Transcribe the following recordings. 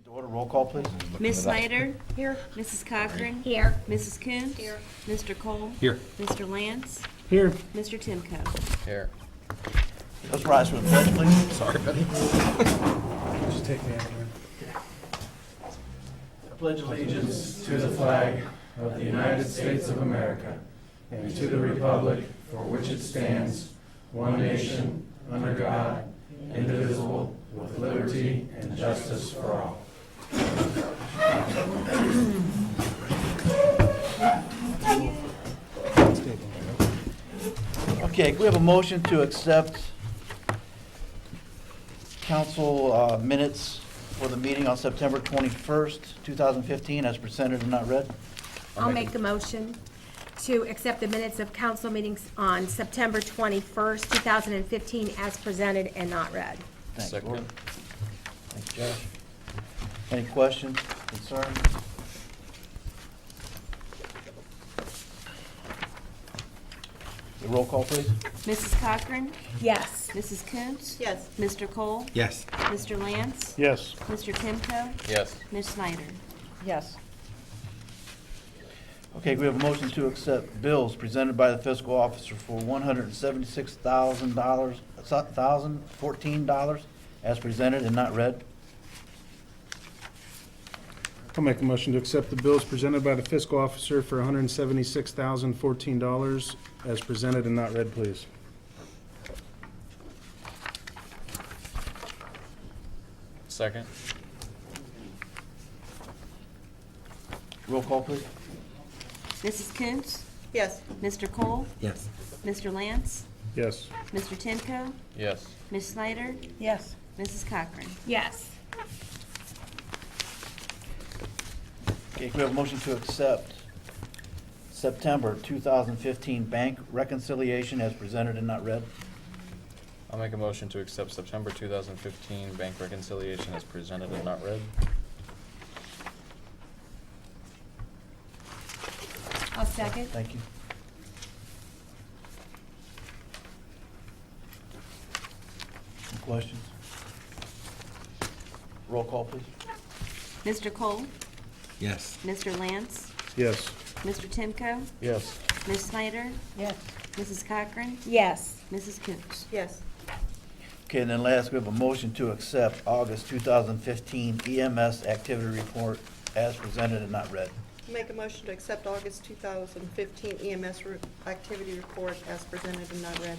To order, roll call, please. Ms. Snyder? Here. Mrs. Cochran? Here. Mrs. Coons? Here. Mr. Cole? Here. Mr. Lance? Here. Mr. Timko? Here. Let's rise for the pledge, please. Sorry, buddy. Just take me out here. I pledge Allegiance to the flag of the United States of America and to the republic for which it stands, one nation, under God, indivisible, with liberty and justice for all. Okay, we have a motion to accept council minutes for the meeting on September 21st, 2015, as presented and not read. I'll make the motion to accept the minutes of council meetings on September 21st, 2015, as presented and not read. Thanks, Second. Lord. Thanks, Josh. Any questions, concerns? The roll call, please. Mrs. Cochran? Yes. Mrs. Coons? Yes. Mr. Cole? Yes. Mr. Lance? Yes. Mr. Timko? Yes. Ms. Snyder? Yes. Okay, we have a motion to accept bills presented by the fiscal officer for $176,014 as presented and not read. I'll make a motion to accept the bills presented by the fiscal officer for $176,014 as presented and not read, please. Second. Roll call, please. Mrs. Coons? Yes. Mr. Cole? Yes. Mr. Lance? Yes. Mr. Timko? Yes. Ms. Snyder? Yes. Mrs. Cochran? Yes. Okay, we have a motion to accept September 2015 bank reconciliation as presented and not read. I'll make a motion to accept September 2015 bank reconciliation as presented and not read. I'll second. Thank you. Any questions? Roll call, please. Mr. Cole? Yes. Mr. Lance? Yes. Mr. Timko? Yes. Ms. Snyder? Yes. Mrs. Cochran? Yes. Mrs. Coons? Yes. Okay, and then last, we have a motion to accept August 2015 EMS activity report as presented and not read. Make a motion to accept August 2015 EMS activity report as presented and not read.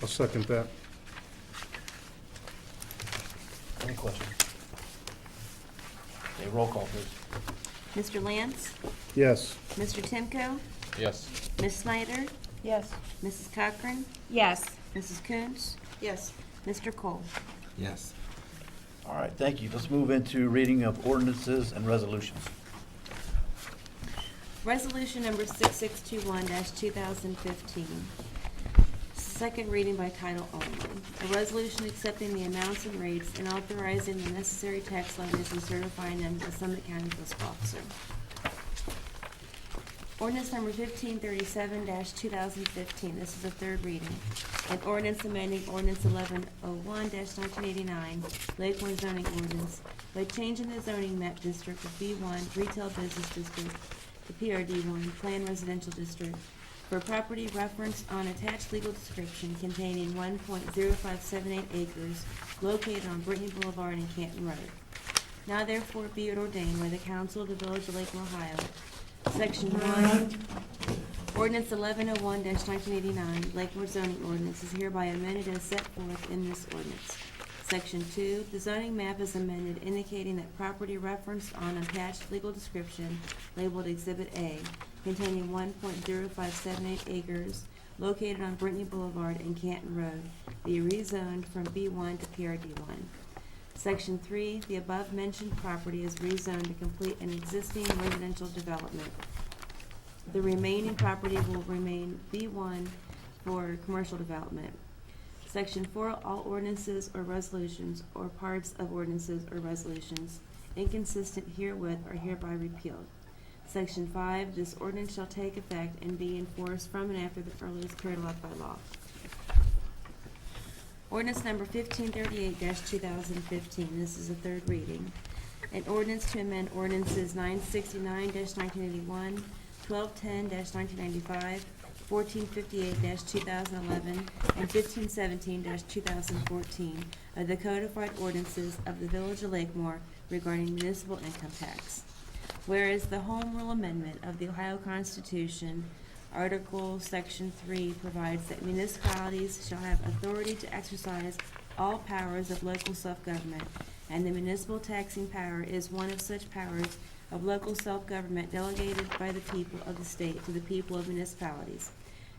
I'll second that. Any questions? Okay, roll call, please. Mr. Lance? Yes. Mr. Timko? Yes. Ms. Snyder? Yes. Mrs. Cochran? Yes. Mrs. Coons? Yes. Mr. Cole? Yes. All right, thank you. Let's move into reading of ordinances and resolutions. Resolution number 6621-2015. Second reading by title only. A resolution accepting the amounts and rates and authorizing the necessary tax levies and certifying them to the Summit County Fiscal Officer. Ordinance number 1537-2015. This is the third reading. An ordinance amending ordinance 1101-1989, Lakemore zoning ordinance, by changing the zoning map district of B1 Retail Business District to PRD1 Planned Residential District for property referenced on attached legal description containing 1.0578 acres located on Brittany Boulevard and Canton Road. Now therefore be it ordained by the Council of the Village of Lakemore, Ohio, Section 1, Ordinance 1101-1989, Lakemore zoning ordinance is hereby amended as set forth in this ordinance. Section 2, the zoning map is amended indicating that property referenced on attached legal description labeled Exhibit A, containing 1.0578 acres located on Brittany Boulevard and Canton Road, be rezoned from B1 to PRD1. Section 3, the above-mentioned property is rezoned to complete an existing residential development. The remaining property will remain B1 for commercial development. Section 4, all ordinances or resolutions or parts of ordinances or resolutions inconsistent herewith are hereby repealed. Section 5, this ordinance shall take effect and be enforced from and after the earliest period allowed by law. Ordinance number 1538-2015, this is a third reading. An ordinance to amend ordinances 969-1981, 1210-1995, 1458-2011, and 1517-2014 of the codified ordinances of the Village of Lakemore regarding municipal income tax. Whereas the Home Rule Amendment of the Ohio Constitution, Article Section 3 provides that municipalities shall have authority to exercise all powers of local self-government, and the municipal taxing power is one of such powers of local self-government delegated by the people of the state to the people of municipalities.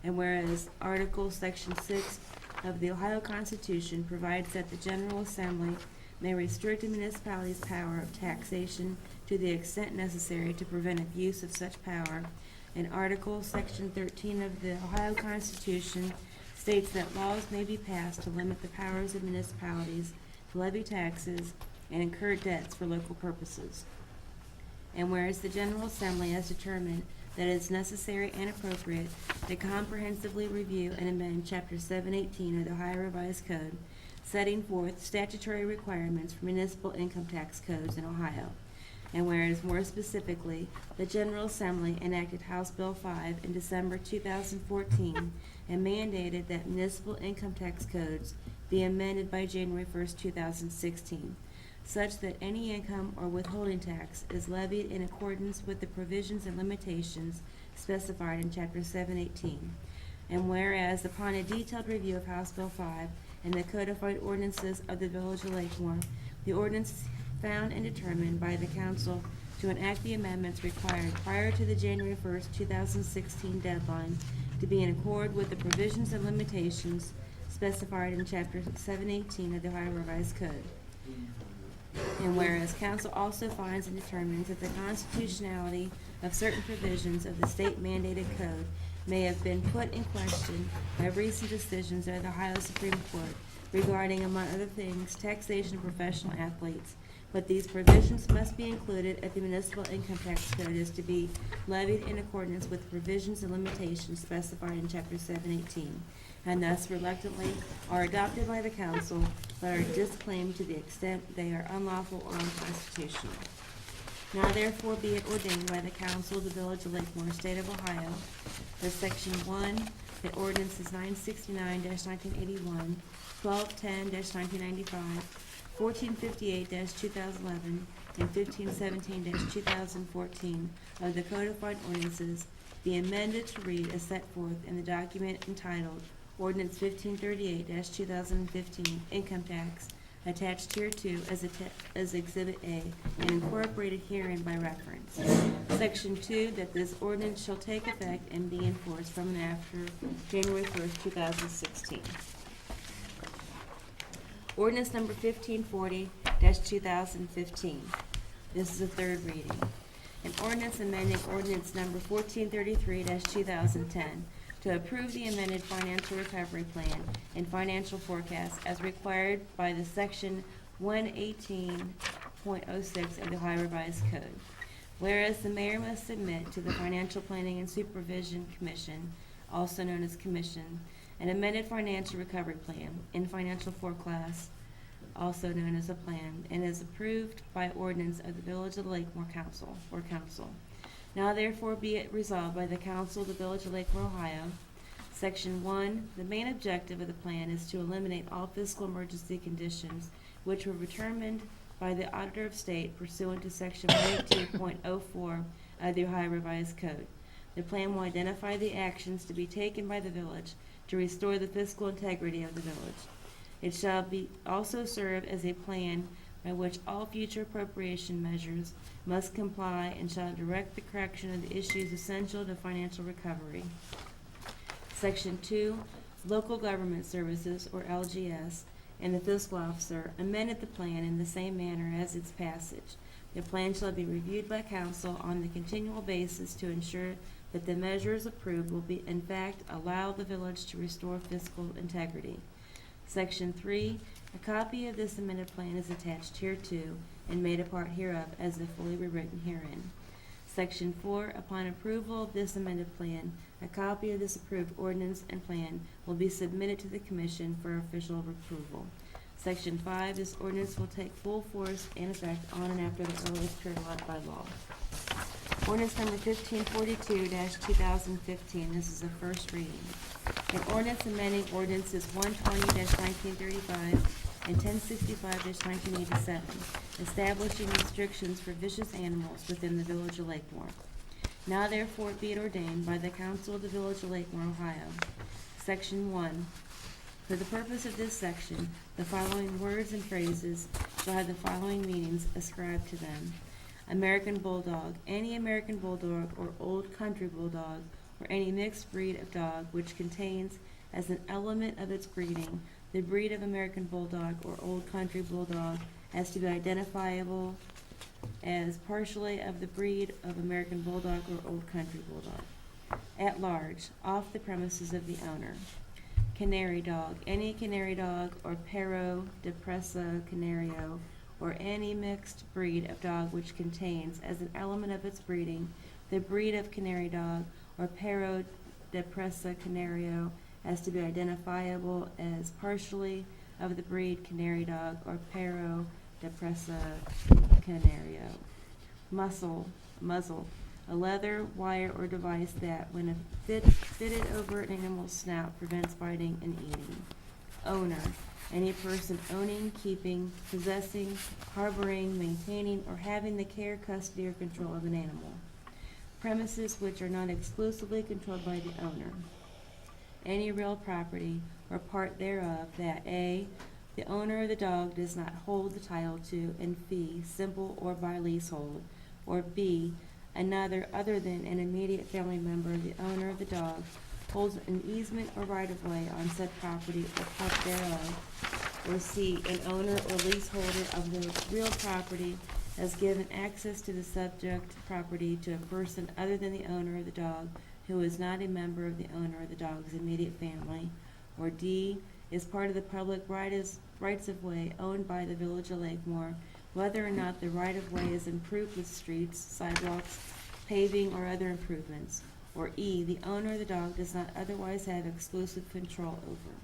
And whereas Article Section 6 of the Ohio Constitution provides that the General Assembly may restrict a municipality's power of taxation to the extent necessary to prevent abuse of such power, and Article Section 13 of the Ohio Constitution states that laws may be passed to limit the powers of municipalities to levy taxes and incur debts for local purposes. And whereas the General Assembly has determined that it is necessary and appropriate to comprehensively review and amend Chapter 718 of the Ohio Revised Code, setting forth statutory requirements for municipal income tax codes in Ohio. And whereas more specifically, the General Assembly enacted House Bill 5 in December 2014 and mandated that municipal income tax codes be amended by January 1st, 2016, such that any income or withholding tax is levied in accordance with the provisions and limitations specified in Chapter 718. And whereas upon a detailed review of House Bill 5 and the codified ordinances of the Village of Lakemore, the ordinance found and determined by the council to enact the amendments required prior to the January 1st, 2016 deadline to be in accord with the provisions and limitations specified in Chapter 718 of the Ohio Revised Code. And whereas council also finds and determines that the constitutionality of certain provisions of the state mandated code may have been put in question by recent decisions of the Ohio Supreme Court regarding, among other things, taxation of professional athletes, but these provisions must be included if the municipal income tax code is to be levied in accordance with provisions and limitations specified in Chapter 718, and thus reluctantly are adopted by the council, but are disclaimed to the extent they are unlawful or unconstitutional. Now therefore be it ordained by the council of the Village of Lakemore, State of Ohio, that Section 1, the ordinances 969-1981, 1210-1995, 1458-2011, and 1517-2014 of the codified ordinances be amended to read as set forth in the document entitled Ordinance 1538-2015 Income Tax, attached hereto as Exhibit A, and incorporated herein by reference. Section 2, that this ordinance shall take effect and be enforced from and after January 1st, 2016. Ordinance number 1540-2015. This is a third reading. An ordinance amending ordinance number 1433-2010 to approve the amended financial recovery plan and financial forecast as required by the Section 118.06 of the Ohio Revised Code. Whereas the mayor must submit to the Financial Planning and Supervision Commission, also known as Commission, an amended financial recovery plan in financial forecast, also known as a plan, and is approved by ordinance of the Village of Lakemore Council, or Council. Now therefore be it resolved by the Council of the Village of Lakemore, Ohio. Section 1, the main objective of the plan is to eliminate all fiscal emergency conditions which were determined by the Auditor of State pursuant to Section 182.04 of the Ohio Revised Code. The plan will identify the actions to be taken by the village to restore the fiscal integrity of the village. It shall be also serve as a plan by which all future appropriation measures must comply and shall direct the correction of the issues essential to financial recovery. Section 2, Local Government Services, or LGS, and the fiscal officer amended the plan in the same manner as its passage. The plan shall be reviewed by council on the continual basis to ensure that the measures approved will be in fact allow the village to restore fiscal integrity. Section 3, a copy of this amended plan is attached hereto and made a part hereof as if fully rewritten herein. Section 4, upon approval of this amended plan, A copy of this approved ordinance and plan will be submitted to the commission for official approval. Section 5, this ordinance will take full force and effect on and after the earliest period allotted by law. Ordinance number 1542-2015, this is a first reading. An ordinance amending ordinances 120-1935 and 1065-1987, establishing restrictions for vicious animals within the village of Lakemore. Now therefore be it ordained by the Council of the Village of Lakemore, Ohio. Section 1. For the purpose of this section, the following words and phrases shall have the following meanings ascribed to them. American Bulldog, any American Bulldog or Old Country Bulldog, or any mixed breed of dog which contains as an element of its breeding the breed of American Bulldog or Old Country Bulldog as to be identifiable as partially of the breed of American Bulldog or Old Country Bulldog. At large, off the premises of the owner. Canary Dog, any Canary Dog or Perro de Presa Canario, or any mixed breed of dog which contains as an element of its breeding the breed of Canary Dog or Perro de Presa Canario as to be identifiable as partially of the breed Canary Dog or Perro de Presa Canario. Muzzle, a leather, wire, or device that, when fitted over an animal's snout, prevents biting and eating. Owner, any person owning, keeping, possessing, harboring, maintaining, or having the care, custody, or control of an animal. Premises which are not exclusively controlled by the owner. Any real property or part thereof that A, the owner of the dog does not hold the title to, and fee, simple or by leasehold, or B, another other than an immediate family member of the owner of the dog holds an easement or right-of-way on said property or part thereof, or C, an owner or leaseholder of the real property has given access to the subject property to a person other than the owner of the dog who is not a member of the owner of the dog's immediate family, or D, is part of the public rights-of-way owned by the Village of Lakemore, whether or not the right-of-way is improved with streets, sidewalks, paving, or other improvements, or E, the owner of the dog does not otherwise have exclusive control over.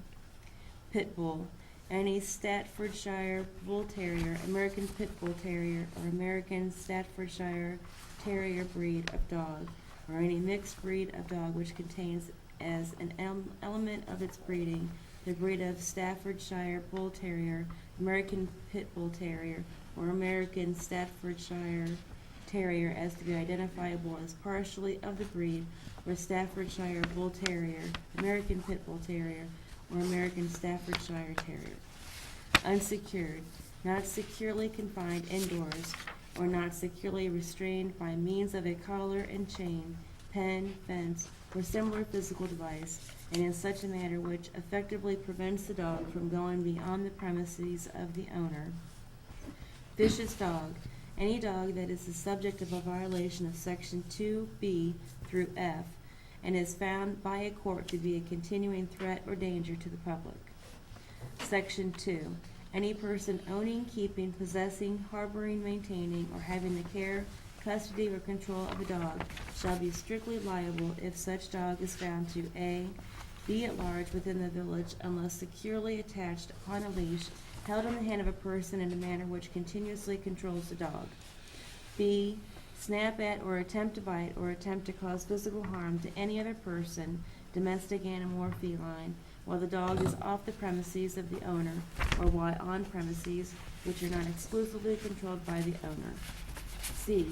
Pit Bull, any Staffordshire Bull Terrier, American Pit Bull Terrier, or American Staffordshire Terrier breed of dog, or any mixed breed of dog which contains as an element of its breeding the breed of Staffordshire Bull Terrier, American Pit Bull Terrier, or American Staffordshire Terrier as to be identifiable as partially of the breed, or Staffordshire Bull Terrier, American Pit Bull Terrier, or American Staffordshire Terrier. Unsecured, not securely confined indoors, or not securely restrained by means of a collar and chain, pen, fence, or similar physical device, and in such a manner which effectively prevents the dog from going beyond the premises of the owner. Vicious dog, any dog that is the subject of a violation of Section 2B through F and is found by a court to be a continuing threat or danger to the public. Section 2. Any person owning, keeping, possessing, harboring, maintaining, or having the care, custody, or control of a dog shall be strictly liable if such dog is found to A, be at large within the village unless securely attached upon a leash held in the hand of a person in a manner which continuously controls the dog. B, snap at or attempt to bite or attempt to cause physical harm to any other person, domestic animal or feline, while the dog is off the premises of the owner or while on premises which are not exclusively controlled by the owner. C,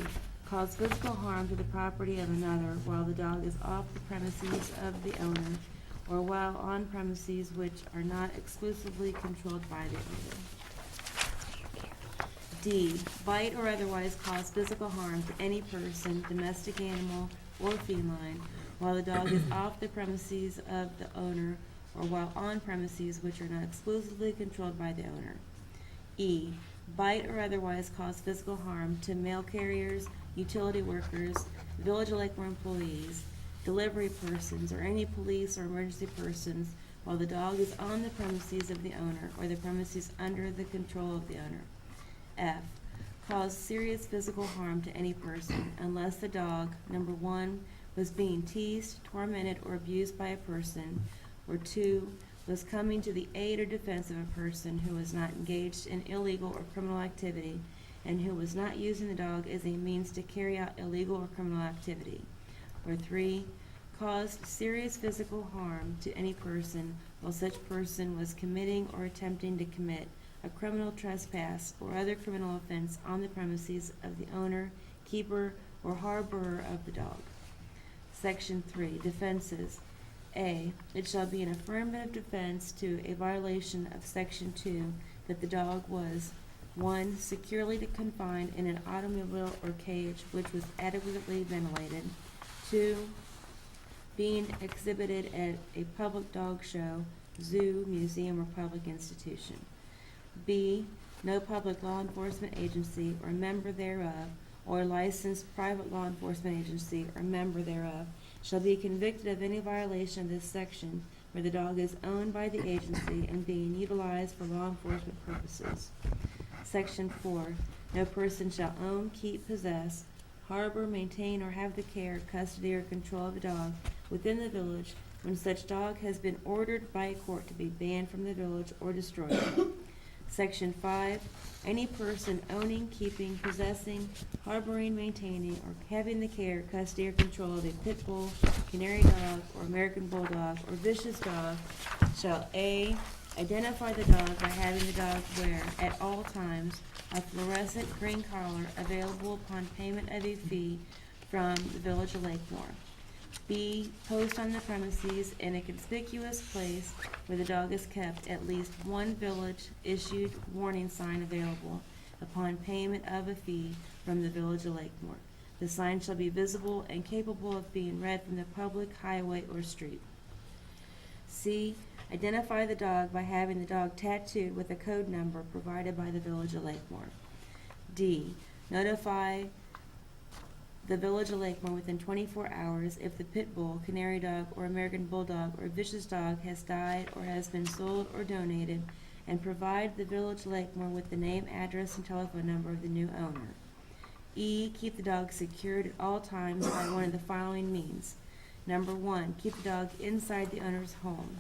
cause physical harm to the property of another while the dog is off the premises of the owner or while on premises which are not exclusively controlled by the owner. D, bite or otherwise cause physical harm to any person, domestic animal, or feline, while the dog is off the premises of the owner or while on premises which are not exclusively controlled by the owner. E, bite or otherwise cause physical harm to mail carriers, utility workers, Village of Lakemore employees, delivery persons, or any police or emergency persons while the dog is on the premises of the owner or the premises under the control of the owner. F, cause serious physical harm to any person unless the dog, number one, was being teased, tormented, or abused by a person, or 2, was coming to the aid or defense of a person who was not engaged in illegal or criminal activity and who was not using the dog as a means to carry out illegal or criminal activity, or 3, caused serious physical harm to any person while such person was committing or attempting to commit a criminal trespass or other criminal offense on the premises of the owner, keeper, or harborer of the dog. Section 3, defenses. A, it shall be an affirmative defense to a violation of Section 2 that the dog was 1, securely confined in an automobile or cage which was adequately ventilated, 2, being exhibited at a public dog show, zoo, museum, or public institution. B, no public law enforcement agency or member thereof, or licensed private law enforcement agency or member thereof, shall be convicted of any violation of this section where the dog is owned by the agency and being utilized for law enforcement purposes. Section 4, no person shall own, keep, possess, harbor, maintain, or have the care, custody, or control of a dog within the village when such dog has been ordered by a court to be banned from the village or destroyed. Section 5, any person owning, keeping, possessing, harboring, maintaining, or having the care, custody, or control of a pit bull, canary dog, or American bulldog, or vicious dog shall A, identify the dog by having the dog wear at all times a fluorescent green collar available upon payment of a fee from the Village of Lakemore. B, post on the premises in a conspicuous place where the dog is kept at least one village-issued warning sign available upon payment of a fee from the Village of Lakemore. The sign shall be visible and capable of being read from the public highway or street. C, identify the dog by having the dog tattooed with a code number provided by the Village of Lakemore. D, notify the Village of Lakemore within 24 hours if the pit bull, canary dog, or American bulldog, or vicious dog has died or has been sold or donated, and provide the Village of Lakemore with the name, address, and telephone number of the new owner. E, keep the dog secured at all times by one of the following means. Number 1, keep the dog inside the owner's home.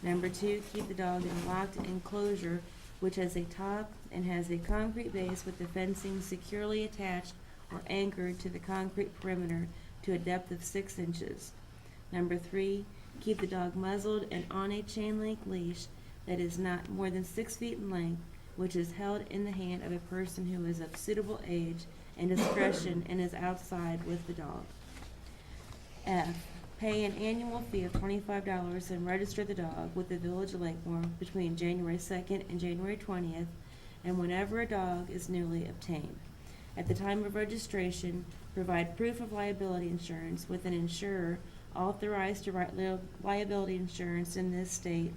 Number 2, keep the dog in a locked enclosure which has a top and has a concrete base with the fencing securely attached or anchored to the concrete perimeter to a depth of 6 inches. Number 3, keep the dog muzzled and on a chain link leash that is not more than 6 feet in length, which is held in the hand of a person who is of suitable age and discretion and is outside with the dog. F, pay an annual fee of $25 and register the dog with the Village of Lakemore between January 2nd and January 20th, and whenever a dog is newly obtained. At the time of registration, provide proof of liability insurance with an insurer authorized to write liability insurance in this state,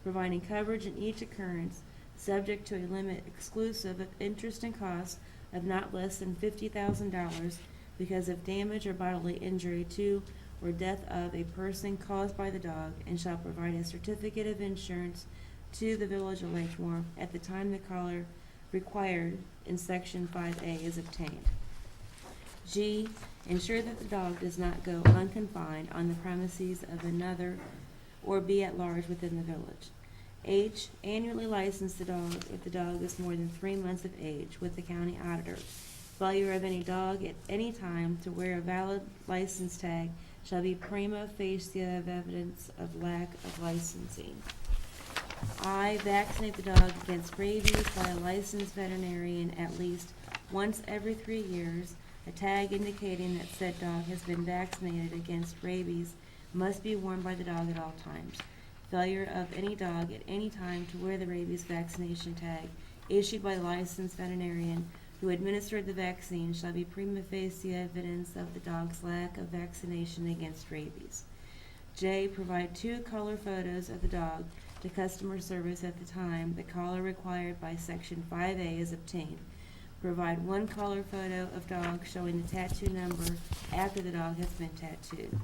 providing coverage in each occurrence, subject to a limit exclusive of interest and costs of not less than $50,000 because of damage or bodily injury to or death of a person caused by the dog, and shall provide a certificate of insurance to the Village of Lakemore at the time the collar required in Section 5A is obtained. G, ensure that the dog does not go unconfined on the premises of another or be at large within the village. H, annually license the dog if the dog is more than 3 months of age with the county auditor. Failure of any dog at any time to wear a valid license tag shall be prima facie evidence of lack of licensing. I, vaccinate the dog against rabies by a licensed veterinarian at least once every 3 years. A tag indicating that said dog has been vaccinated against rabies must be worn by the dog at all times. Failure of any dog at any time to wear the rabies vaccination tag issued by the licensed veterinarian who administered the vaccine shall be prima facie evidence of the dog's lack of vaccination against rabies. J, provide 2 color photos of the dog to customer service at the time the collar required by Section 5A is obtained. Provide 1 color photo of dog showing the tattoo number after the dog has been tattooed.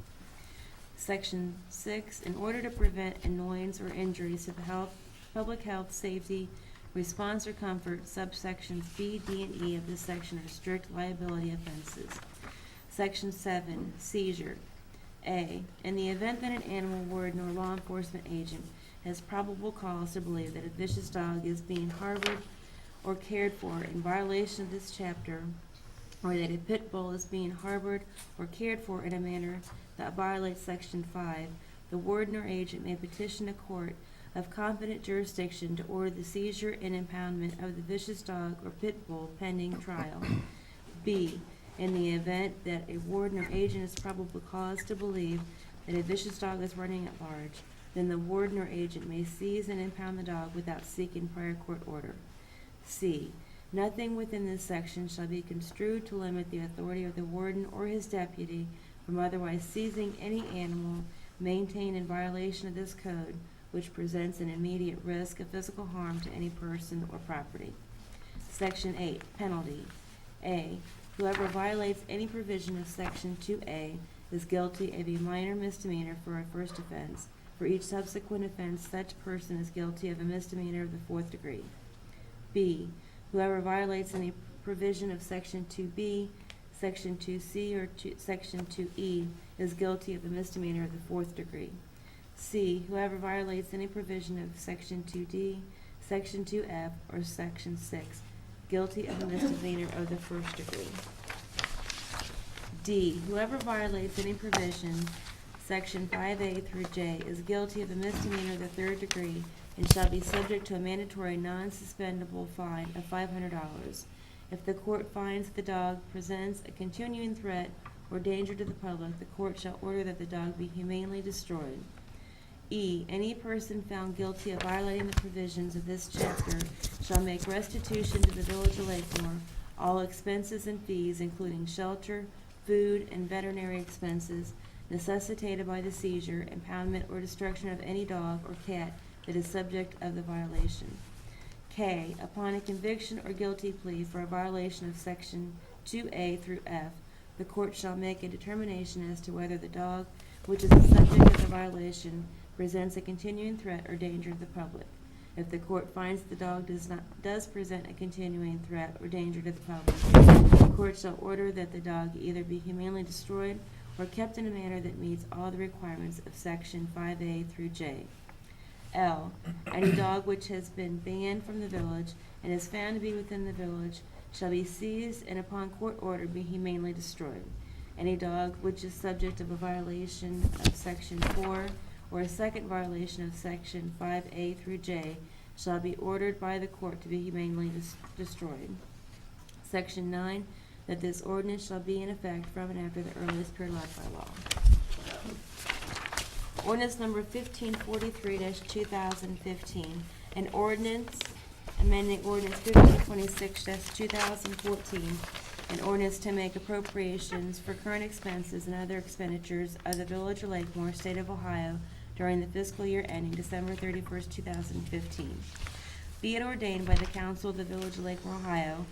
Section 6, in order to prevent annoyance or injuries to the public health, safety, response, or comfort, subsections B, D, and E of this section are strict liability offenses. Section 7, seizure. A, in the event that an animal warden or law enforcement agent has probable cause to believe that a vicious dog is being harbored or cared for in violation of this chapter, or that a pit bull is being harbored or cared for in a manner that violates Section 5, the warden or agent may petition a court of competent jurisdiction to order the seizure and impoundment of the vicious dog or pit bull pending trial. B, in the event that a warden or agent has probable cause to believe that a vicious dog is running at large, then the warden or agent may seize and impound the dog without seeking prior court order. C, nothing within this section shall be construed to limit the authority of the warden or his deputy from otherwise seizing any animal maintained in violation of this code which presents an immediate risk of physical harm to any person or property. Section 8, penalty. A, whoever violates any provision of Section 2A is guilty of a minor misdemeanor for a first offense. For each subsequent offense, such person is guilty of a misdemeanor of the fourth degree. B, whoever violates any provision of Section 2B, Section 2C, or Section 2E is guilty of a misdemeanor of the fourth degree. C, whoever violates any provision of Section 2D, Section 2F, or Section 6, guilty of a misdemeanor of the first degree. D, whoever violates any provision, Section 5A through J, is guilty of a misdemeanor of the third degree and shall be subject to a mandatory non-suspendable fine of $500. If the court finds the dog presents a continuing threat or danger to the public, the court shall order that the dog be humanely destroyed. E, any person found guilty of violating the provisions of this chapter shall make restitution to the Village of Lakemore all expenses and fees, including shelter, food, and veterinary expenses necessitated by the seizure, impoundment, or destruction of any dog or cat that is subject of the violation. K, upon a conviction or guilty plea for a violation of Section 2A through F, the court shall make a determination as to whether the dog, which is the subject of the violation, presents a continuing threat or danger to the public. If the court finds the dog does present a continuing threat or danger to the public, the court shall order that the dog either be humanely destroyed or kept in a manner that meets all the requirements of Section 5A through J. L, any dog which has been banned from the village and is found to be within the village shall be seized and upon court order be humanely destroyed. Any dog which is subject of a violation of Section 4 or a second violation of Section 5A through J shall be ordered by the court to be humanely destroyed. Section 9, that this ordinance shall be in effect from and after the earliest period allowed by law. Ordinance number 1543-2015, an ordinance amending ordinance 1526-2014, an ordinance to make appropriations for current expenses and other expenditures of the Village of Lakemore, State of Ohio, during the fiscal year ending December 31st, 2015. Be it ordained by the Council of the Village of Lakemore, Ohio,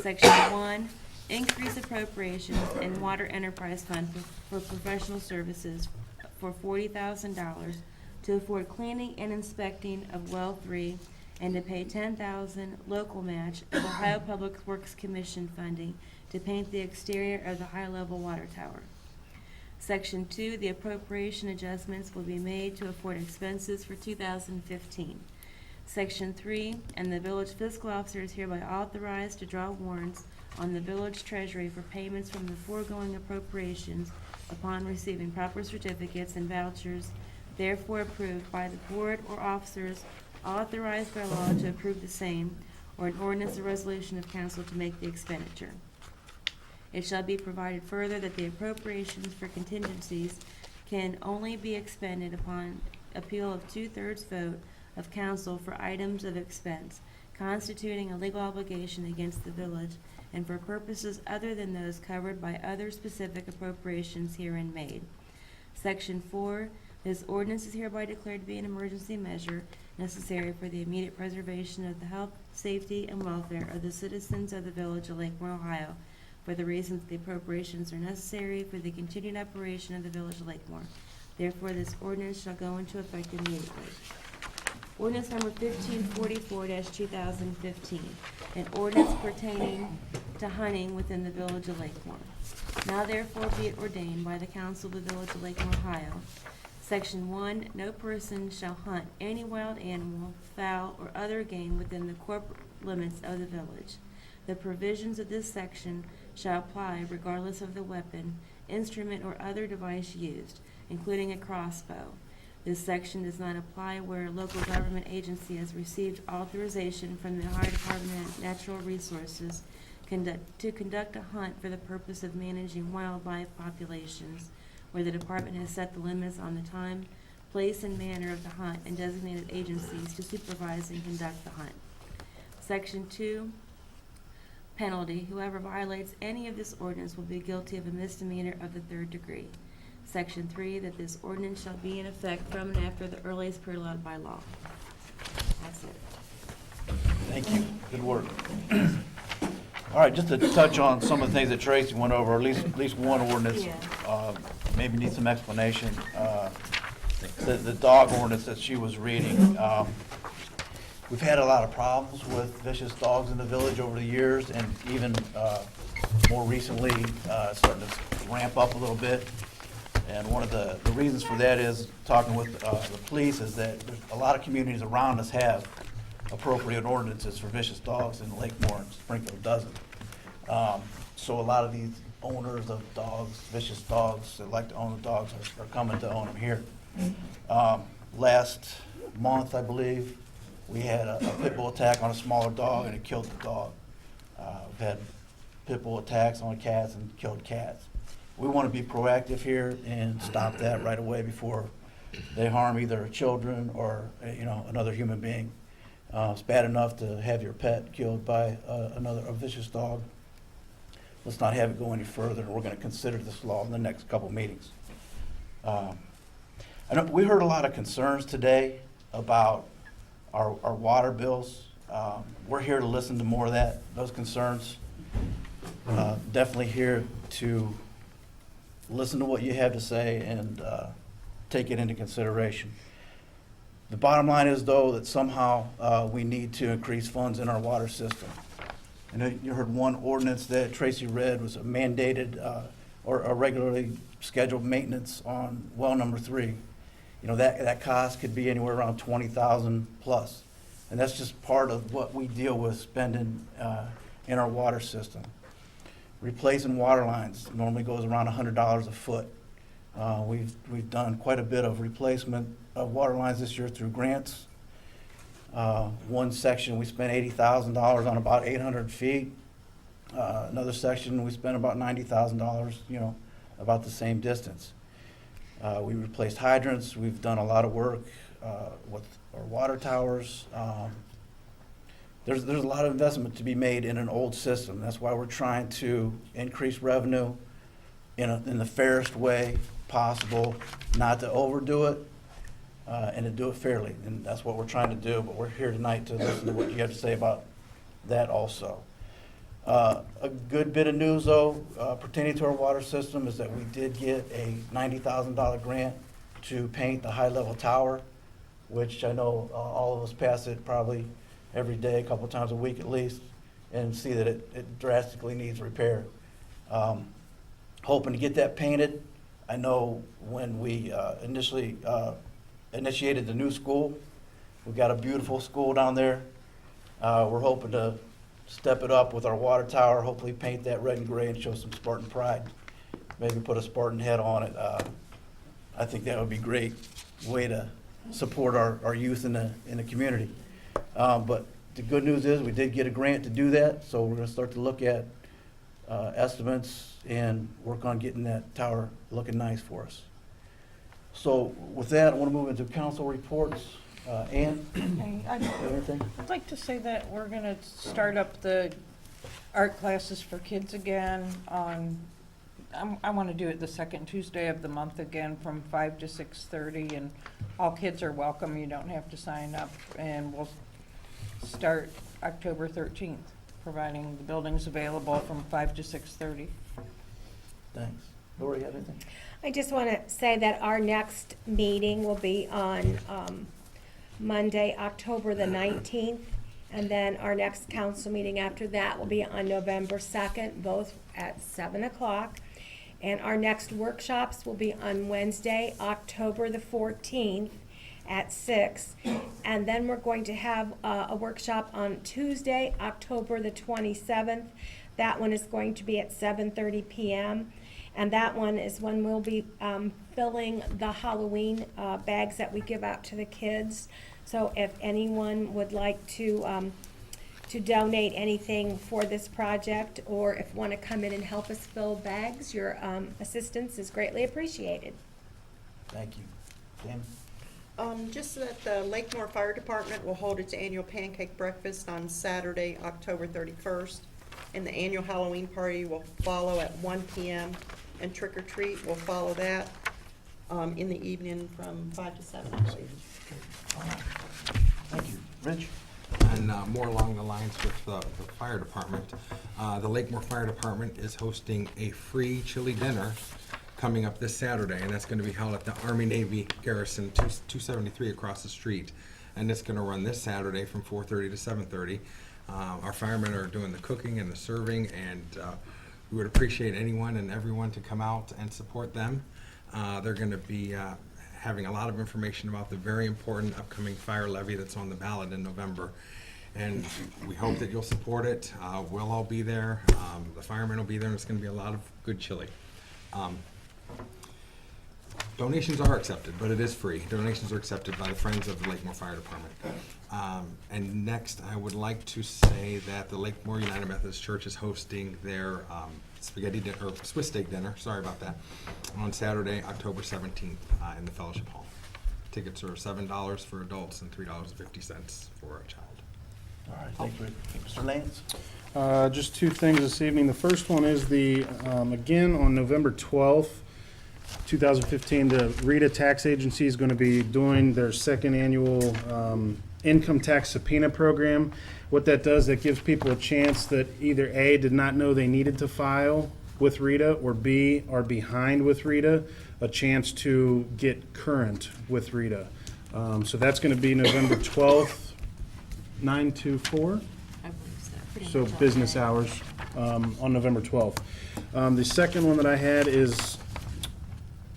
Section 1, increase appropriations in Water Enterprise Fund for professional services for $40,000 to afford cleaning and inspecting of Well 3 and to pay $10,000 local match of Ohio Public Works Commission funding to paint the exterior of the high-level water tower. Section 2, the appropriation adjustments will be made to afford expenses for 2015. Section 3, and the village fiscal officer is hereby authorized to draw warrants on the village treasury for payments from the foregoing appropriations upon receiving proper certificates and vouchers therefore approved by the board or officers authorized by law to approve the same, or an ordinance or resolution of council to make the expenditure. It shall be provided further that the appropriations for contingencies can only be expended upon appeal of 2/3 vote of council for items of expense constituting a legal obligation against the village and for purposes other than those covered by other specific appropriations herein made. Section 4, this ordinance is hereby declared to be an emergency measure necessary for the immediate preservation of the health, safety, and welfare of the citizens of the Village of Lakemore, Ohio, for the reasons the appropriations are necessary for the continued operation of the Village of Lakemore. Therefore, this ordinance shall go into effect immediately. Ordinance number 1544-2015, an ordinance pertaining to hunting within the Village of Lakemore. Now therefore be it ordained by the Council of the Village of Lakemore, Ohio. Section 1, no person shall hunt any wild animal, fowl, or other game within the corporate limits of the village. The provisions of this section shall apply regardless of the weapon, instrument, or other device used, including a crossbow. This section does not apply where a local government agency has received authorization from the Ohio Department of Natural Resources to conduct a hunt for the purpose of managing wildlife populations, where the department has set the limits on the time, place, and manner of the hunt and designated agencies to supervise and conduct the hunt. Section 2, penalty. Whoever violates any of this ordinance will be guilty of a misdemeanor of the 3rd degree. Section 3, that this ordinance shall be in effect from and after the earliest period allowed by law. That's it. Thank you. Good work. All right, just to touch on some of the things that Tracy went over, at least one ordinance, maybe needs some explanation. The dog ordinance that she was reading, we've had a lot of problems with vicious dogs in the village over the years, and even more recently, starting to ramp up a little bit. And one of the reasons for that is, talking with the police, is that there's a lot of communities around us have appropriate ordinances for vicious dogs, and Lakemore and Springfield doesn't. So a lot of these owners of dogs, vicious dogs, that like to own the dogs, are coming to own them here. Last month, I believe, we had a pit bull attack on a smaller dog, and it killed the dog. We've had pit bull attacks on cats and killed cats. We want to be proactive here and stop that right away before they harm either children or another human being. It's bad enough to have your pet killed by a vicious dog. Let's not have it go any further. We're going to consider this law in the next couple meetings. I know we heard a lot of concerns today about our water bills. We're here to listen to more of those concerns. Definitely here to listen to what you have to say and take it into consideration. The bottom line is, though, that somehow we need to increase funds in our water system. I know you heard one ordinance that Tracy read was a mandated or a regularly scheduled maintenance on well number 3. That cost could be anywhere around $20,000 plus, and that's just part of what we deal with spending in our water system. Replacing water lines normally goes around $100 a foot. We've done quite a bit of replacement of water lines this year through grants. One section we spent $80,000 on about 800 feet. Another section we spent about $90,000, about the same distance. We replaced hydrants. We've done a lot of work with our water towers. There's a lot of investment to be made in an old system. That's why we're trying to increase revenue in the fairest way possible, not to overdo it, and to do it fairly. And that's what we're trying to do, but we're here tonight to listen to what you have to say about that also. A good bit of news, though, pertaining to our water system is that we did get a $90,000 grant to paint the high-level tower, which I know all of us pass it probably every day, a couple times a week at least, and see that it drastically needs repair. Hoping to get that painted. I know when we initially initiated the new school, we've got a beautiful school down there. We're hoping to step it up with our water tower, hopefully paint that red and gray and show some Spartan pride. Maybe put a Spartan head on it. I think that would be a great way to support our youth in the community. But the good news is we did get a grant to do that, so we're going to start to look at estimates and work on getting that tower looking nice for us. So with that, I want to move into council reports. Ann, I'd anything? like to say that we're going to start up the art classes for kids again on, I want to do it the second Tuesday of the month again from 5 to 6:30, and all kids are welcome. You don't have to sign up, and we'll start October 13th, providing the building's available from 5 to 6:30. Thanks. Lori, you have anything? I just want to say that our next meeting will be on Monday, October the 19th, and then our next council meeting after that will be on November 2nd, both at 7 o'clock. And our next workshops will be on Wednesday, October the 14th at 6. And then we're going to have a workshop on Tuesday, October the 27th. That one is going to be at 7:30 p.m. And that one is when we'll be filling the Halloween bags that we give out to the kids. So if anyone would like to donate anything for this project, or if want to come in and help us fill bags, your assistance is greatly appreciated. Thank you. Tammy? Just that the Lakemore Fire Department will hold its annual pancake breakfast on Saturday, October 31st, and the annual Halloween party will follow at 1 p.m., and trick or treat will follow that in the evening from 5 to 7, I believe. All right. Thank you. Rich? And more along the lines with the fire department. The Lakemore Fire Department is hosting a free chili dinner coming up this Saturday, and that's going to be held at the Army-Navy Garrison 273 across the street. And it's going to run this Saturday from 4:30 to 7:30. Our firemen are doing the cooking and the serving, and we would appreciate anyone and everyone to come out and support them. They're going to be having a lot of information about the very important upcoming fire levy that's on the ballot in November. And we hope that you'll support it. We'll all be there. The firemen will be there, and it's going to be a lot of good chili. Donations are accepted, but it is free. Donations are accepted by the Friends of the Lakemore Fire Department. And next, I would like to say that the Lakemore United Methodist Church is hosting their spaghetti dinner, or Swiss steak dinner, sorry about that, on Saturday, October 17th in the Fellowship Hall. Tickets are $7 for adults and $3.50 for a child. All right, thank you. Mr. Lance? Just two things this evening. The first one is again, on November 12th, 2015, the Rita Tax Agency is going to be doing their second annual income tax subpoena program. What that does, that gives people a chance that either A, did not know they needed to file with Rita, or B, are behind with Rita, a chance to get current with Rita. So that's going to be November 12th, 9 to 4. I believe so. Pretty So much all business day. hours on November 12th. The second one that I had is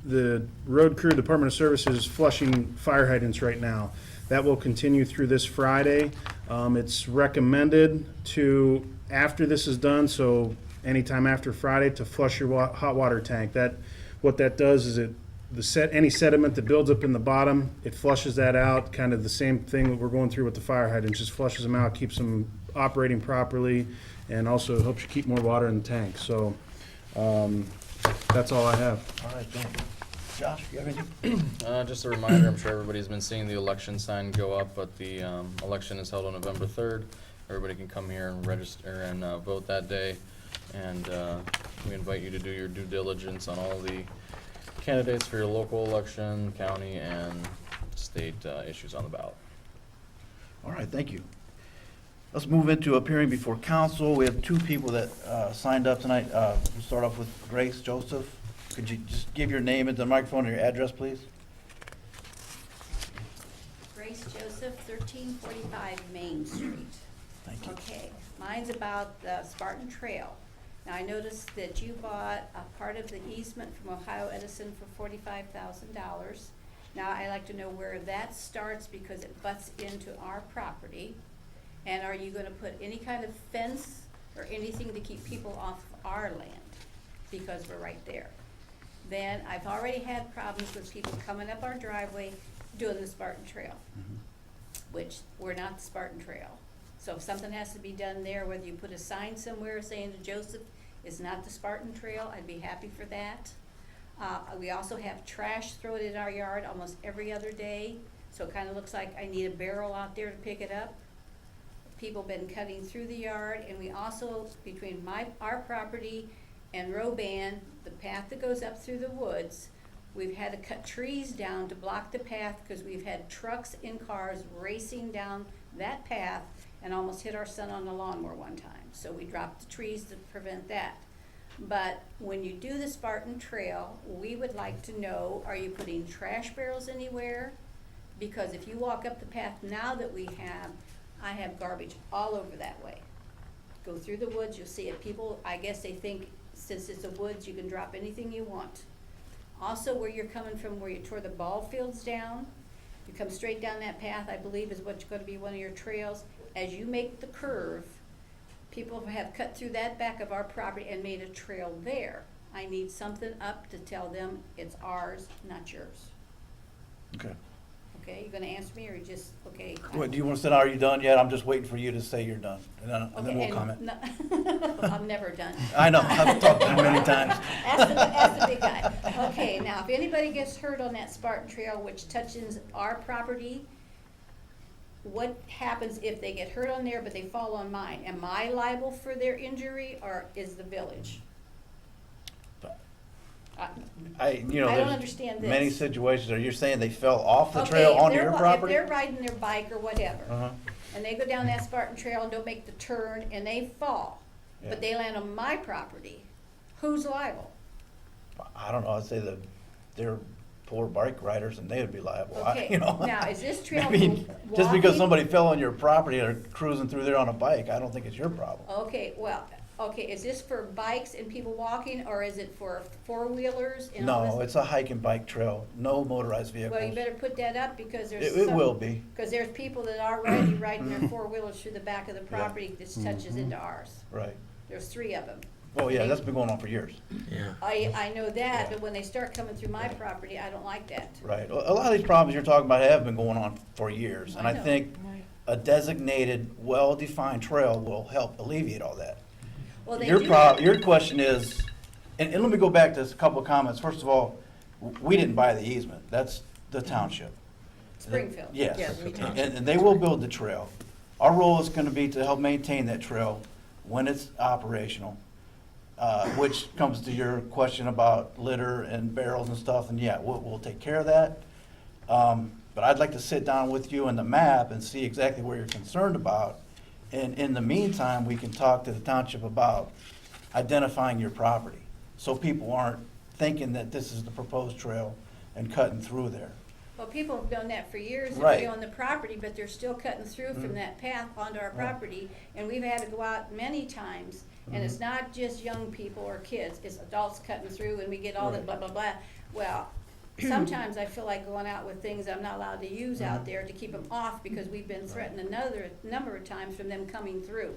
the road crew, Department of Services, flushing fire hydrants right now. That will continue through this Friday. It's recommended to, after this is done, so anytime after Friday, to flush your hot water tank. What that does is any sediment that builds up in the bottom, it flushes that out, kind of the same thing that we're going through with the fire hydrants, just flushes them out, keeps them operating properly, and also helps you keep more water in the tank. So that's all I have. All right, thank you. Josh, you have anything? Just a reminder, I'm sure everybody's been seeing the election sign go up, but the election is held on November 3rd. Everybody can come here and register and vote that day. And we invite you to do your due diligence on all the candidates for your local election, county, and state issues on the ballot. All right, thank you. Let's move into appearing before council. We have two people that signed up tonight. We'll start off with Grace Joseph. Could you just give your name into the microphone and your address, please? Grace Joseph, 1345 Main Street. Thank you. Okay, mine's about the Spartan Trail. Now, I noticed that you bought a part of the easement from Ohio Edison for $45,000. Now, I'd like to know where that starts because it butts into our property. And are you gonna put any kind of fence or anything to keep people off our land? Because we're right there. Then, I've already had problems with people coming up our driveway doing the Spartan Trail, which we're not the Spartan Trail. So if something has to be done there, whether you put a sign somewhere saying to Joseph, is not the Spartan Trail, I'd be happy for that. We also have trash thrown in our yard almost every other day, so it kinda looks like I need a barrel out there to pick it up. People been cutting through the yard, and we also, between our property and Roban, the path that goes up through the woods, we've had to cut trees down to block the path because we've had trucks and cars racing down that path and almost hit our son on the lawnmower one time. So we dropped the trees to prevent that. But when you do the Spartan Trail, we would like to know, are you putting trash barrels anywhere? Because if you walk up the path now that we have, I have garbage all over that way. Go through the woods, you'll see it. People, I guess they think since it's a woods, you can drop anything you want. Also, where you're coming from, where you tore the ball fields down, you come straight down that path, I believe is what's gonna be one of your trails. As you make the curve, people have cut through that back of our property and made a trail there. I need something up to tell them it's ours, not yours. Okay. Okay, you gonna answer me or you just, okay? What, do you want to say, are you done yet? I'm just waiting for you to say you're done, and then Okay, we'll and comment. no- I'm never done. I know, I've talked to you many times. Ask the big guy. Okay, now, if anybody gets hurt on that Spartan Trail, which touches our property, what happens if they get hurt on there, but they fall on mine? Am I liable for their injury, or is the village? I don't There's understand this. many situations, are you saying they fell off the Okay, trail if onto they're your wa- property? If they're riding their bike or whatever, Uh-huh. and they go down that Spartan Trail and don't make the turn, and they fall, Yeah. but they land on my property, who's liable? I don't know, I'd say that they're poor bike riders and they would be liable. Okay, now, is this trail I mean, for just because walking? somebody fell on your property or cruising through there on a bike, I don't think it's your problem. Okay, well, okay, is this for bikes and people walking, or is it for four-wheelers and all this? No, it's a hike and bike trail, no motorized vehicles. Well, you better put that up, because there's It will be. because there's people that are already riding their four-wheelers through the back of the property that touches into ours. Right. There's 3 of them. Oh, yeah, that's been going on for years. Yeah. I know that, but when they start coming through my property, I don't like that. Right. A lot of these problems you're talking about have been going on for years. And I I know. think a designated, well-defined trail will help alleviate all that. Well, they Your do. your question is, and let me go back to a couple of comments. First of all, we didn't buy the easement. That's the township. Springfield. Yes. Yeah, we did. And they will build the trail. Our role is gonna be to help maintain that trail when it's operational. Which comes to your question about litter and barrels and stuff, and yeah, we'll take care of that. But I'd like to sit down with you on the map and see exactly where you're concerned about. And in the meantime, we can talk to the township about identifying your property, so people aren't thinking that this is the proposed trail and cutting through there. Well, people have done that for years, and Right. they own the property, but they're still cutting through from that path onto our property, and we've had to go out many times, and it's not just young people or kids, it's adults cutting through, and we get all the Right. blah, blah, blah. Well, sometimes I feel like going out with things I'm not allowed to use out there to keep them off, because we've been threatened another number of times from them coming through,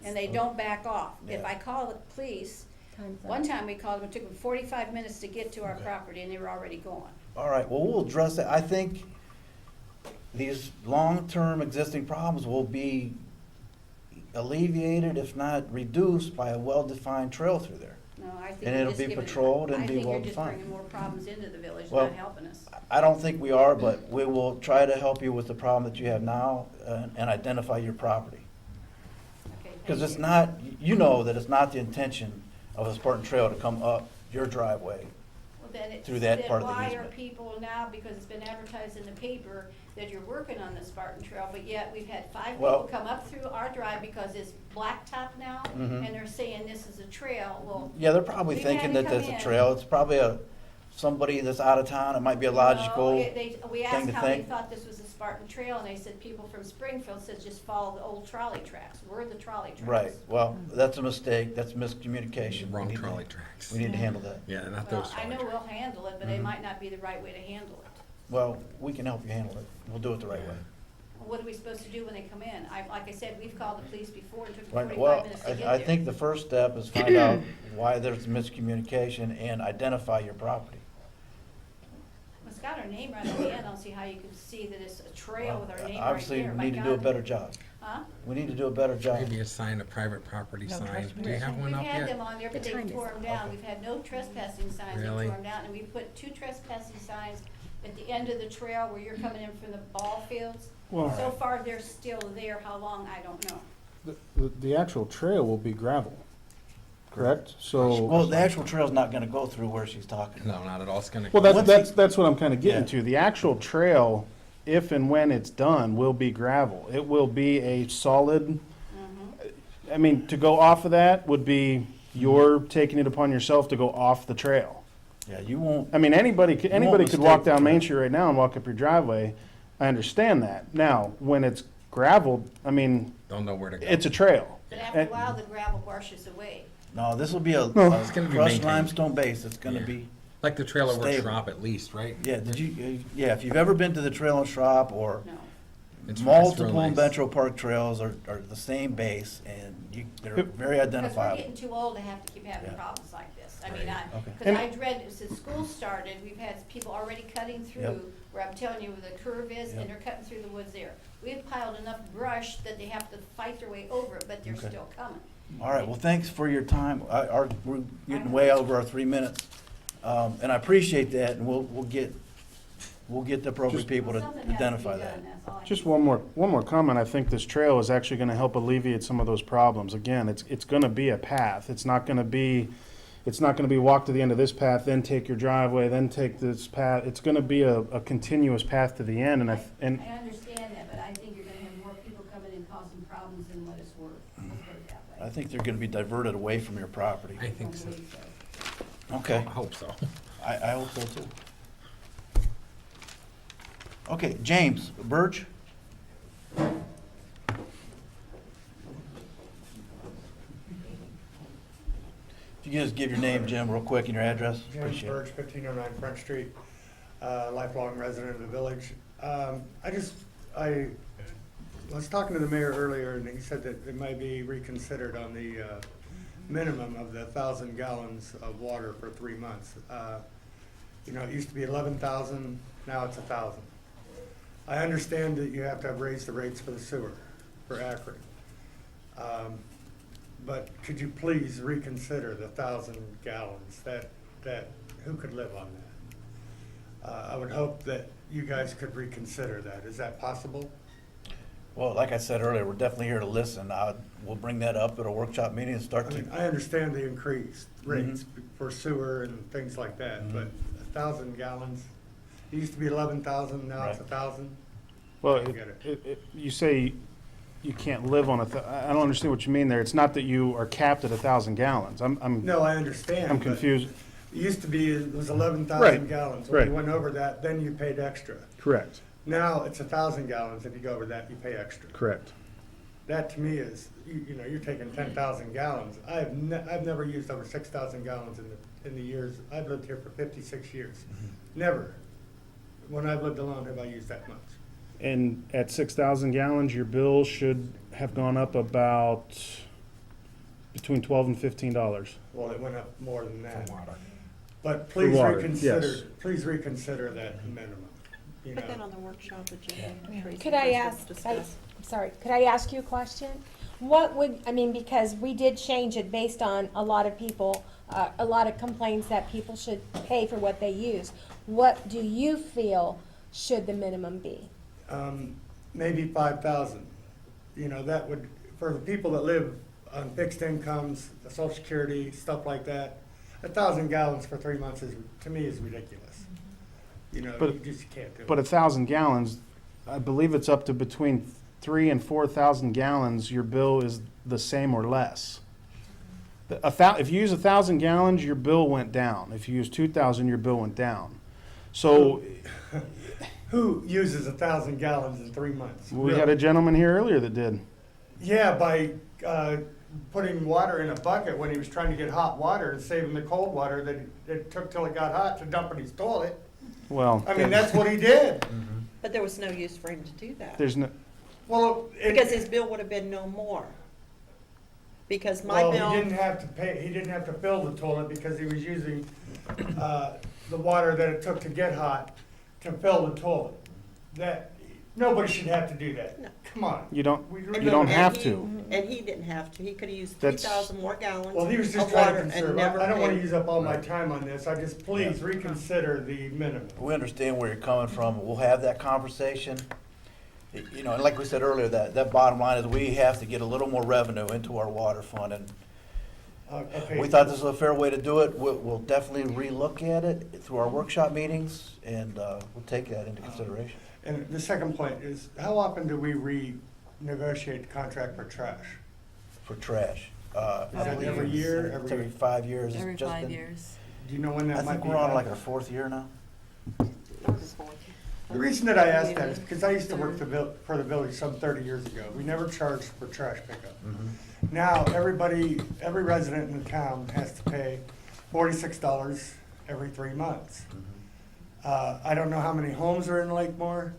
and they don't back off. If Yeah. I call the police, Time's up. one time we called them, it took them 45 minutes to get to our Okay. property, and they were already gone. All right, well, we'll address that. I think these long-term existing problems will be alleviated, if not reduced, by a well-defined trail through there. No, I think And you're it'll just be giving- patrolled and I be think you're well just defined. bringing more problems into the village, Well, not helping us. I don't think we are, but we will try to help you with the problem that you have now and identify your property. Okay, Because thank it's you. not, you know that it's not the intention of a Spartan Trail to come up your driveway. Well, then it's, through that then part of the why are easement. people now, because it's been advertised in the paper that you're working on the Spartan Trail, but yet we've had 5 Well- people come up through our drive because it's blacktop now, Mhm. and they're saying this is a trail, well. Yeah, they're probably we've thinking had that to that's come a in. trail. It's probably somebody that's out of town. It might be a logical No, we thing asked to how they think. thought this was a Spartan Trail, and they said people from Springfield said just follow the old trolley tracks. We're the trolley tracks. Right, well, that's a mistake. That's miscommunication. Wrong We need to- trolley tracks. We need to handle that. Yeah, not Well, those I trolley know tracks. we'll handle it, but it might not be the right way to handle it. Well, we can help you handle it. We'll do it the right way. What are we supposed to do when they come in? Like I said, we've called the police before and took Right, 45 well, minutes to get there. I think the first step is find out why there's miscommunication and identify your property. It's got our name right on the end. I don't see how you can see that it's a trail with our name right there. Obviously, we My need to do a God. better job. Huh? We need to do a better job. Maybe a sign, a private property No sign. Do you trespassing. have one We've up had them yet? on there, but The they time tore is them down. Okay. We've had no trespassing signs. They tore Really? them down, and we put 2 trespassing signs at the end of the trail where you're coming in from the ball fields. Well- So far, they're still there. How long, I don't know. The actual trail will be gravel, correct? So, Well, the actual trail's not gonna go through where she's talking. No, not at all. It's gonna. well, Once that's what I'm kind of getting Yeah. to. The actual trail, if and when it's done, will be gravel. It will be a solid, I mean, to go off of that would be you're taking it upon yourself to go off the trail. Yeah, you won't, I mean, anybody could mistake walk the down Main trail. Street right now and walk up your driveway. I understand that. Now, when it's gravel, I mean, Don't know where to go. it's a trail. But after a And- while, the gravel washes away. No, this will be a It's gonna be crushed maintained. limestone base. It's gonna Yeah. be, Like the trailer Stable. workshop at least, right? yeah, yeah, if you've ever been to the trail and shop or No. It's multiple real nice. Metro Park trails are the same base and they're very Because we're identifiable. getting too old to have to keep having Yeah. problems like this. I mean, Okay. because I dread, since school started, we've had people already cutting Yep. through where I'm telling you where the curve is, Yep. and they're cutting through the woods there. We've piled enough brush that they have to fight their way over it, but they're Okay. still coming. All right, well, thanks for your time. We're getting way over our 3 minutes. And I appreciate that, and we'll get the appropriate people to Something has to be identify done, that. that's all I Just can say. one more comment. I think this trail is actually gonna help alleviate some of those problems. Again, it's gonna be a path. It's not gonna be walk to the end of this path, then take your driveway, then take this path. It's gonna be a continuous path to the end, and I understand that, but I think you're gonna have more people coming in causing problems than what it's worth. Let's put it that way. I think they're gonna be diverted away from your property. I think so. believe so. Okay, I hope so. I hope so too. Okay, James Birch? If you could just give your name, Jim, real quick, and your address, James appreciate it. Birch, 1509 Front Street, lifelong resident of the village. I was talking to the mayor earlier, and he said that it might be reconsidered on the minimum of the 1,000 gallons of water for 3 months. You know, it used to be 11,000, now it's 1,000. I understand that you have to raise the rates for the sewer, for Akron. But could you please reconsider the 1,000 gallons? Who could live on that? I would hope that you guys could reconsider that. Is that possible? Well, like I said earlier, we're definitely here to listen. We'll bring that up at a workshop meeting and I start mean, to, I understand the increased rates Mm-hmm. for sewer and things like that, but 1,000 gallons, it used to be 11,000, now it's Right. 1,000. Well, I get it. you say you can't live on I don't understand what you mean there. It's not that you are capped at 1,000 gallons. No, I understand. I'm but confused. It used to be, it was 11,000 Right, gallons. When you right. went over that, then you paid extra. Correct, Now it's 1,000 gallons. If you go over that, you pay extra. correct. That to me is, you know, you're taking 10,000 gallons. I've never used over 6,000 gallons in the years. I've lived here for 56 years. Never, when I've lived alone, have I used that much. And at 6,000 gallons, your bill should have gone up about between $12 and $15. Well, it went up more than that. For water. But please water, reconsider, yes. please reconsider that minimum, you Put that know. on the workshop agenda. Tracy, Could I for us to ask, discuss. I'm sorry, could I ask you a question? What would, I mean, because we did change it based on a lot of people, a lot of complaints that people should pay for what they use. What do you feel should the minimum be? Maybe 5,000. You know, that would, for the people that live on fixed incomes, the Social Security, stuff like that, 1,000 gallons for 3 months is, to me, is ridiculous. You know, But- you just can't do it. But 1,000 gallons, I believe it's up to between 3,000 and 4,000 gallons, your bill is the same or less. If you use 1,000 gallons, your bill went down. If you use 2,000, your bill went down. So Who uses 1,000 gallons in 3 months? we had a gentleman here earlier that did. Yeah, by putting water in a bucket when he was trying to get hot water and saving the cold water that it took till it got hot to dump in his toilet. Well, I mean, that's what he did. But there was no use for him to do that. there's no, Well, Because his bill would have been no more. Because my well, bill. he didn't have to pay, he didn't have to fill the toilet because he was using the water that it took to get hot to fill the toilet. That, nobody should have to do that. No. Come on. you don't, We you really don't don't. have to. And he didn't have to. He could have used That's- 3,000 more gallons Well, he was just of trying water to and conserve. never I don't want to paid. use up all my time on this. I just, please reconsider the minimum. we understand where you're coming from. We'll have that conversation. You know, and like we said earlier, that bottom line is we have to get a little more revenue into our water fund. And Okay. we thought this was a fair way to do it. We'll definitely relook at it through our workshop meetings, and we'll take that into consideration. And the second point is, how often do we renegotiate the contract for trash? For trash. Is that every year, It's every 5 years. It's Every just 5 been- years. Do you know when that I might think be? we're on back? like our 4th year now. The reason that I asked that is because I used to work for the village some 30 years ago. We never charged for trash pickup. Now, every resident in the town has to pay $46 every 3 months. I don't know how many homes are in Lakemore,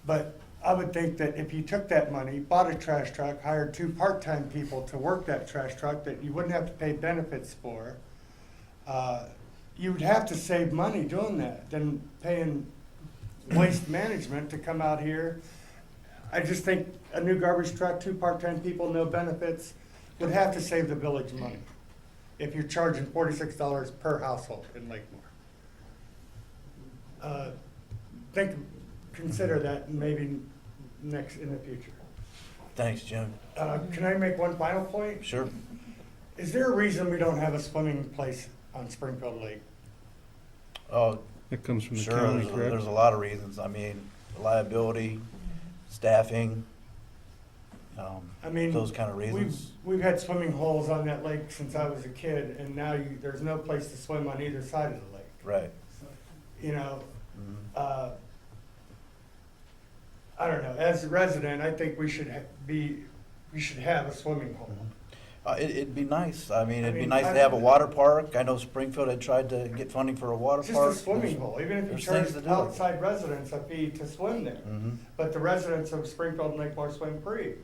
but I would think that if you took that money, bought a trash truck, hired 2 part-time people to work that trash truck that you wouldn't have to pay benefits for, you would have to save money doing that than paying waste management to come out here. I just think a new garbage truck, 2 part-time people, no benefits, would have to save the village money if you're charging $46 per household in Lakemore. Consider that maybe in the future. Thanks, Jim. Can I make one final point? Sure. Is there a reason we don't have a swimming place on Springfield Lake? Oh, That comes from the sure, county, there's correct? a lot of reasons. I mean, liability, staffing, I mean, those kind of reasons. We've had swimming holes on that lake since I was a kid, and now there's no place to swim on either side of the lake. Right. You know, Mhm. I don't know, as a resident, I think we should have a swimming hole. It'd be nice. I mean, it'd be mean, nice to have a water park. I know Springfield had tried to get funding for a water Just park. a swimming hole, even if you there's charge things to do. outside residents a fee to swim there. Mhm. But the residents of Springfield and Lakemore swim free.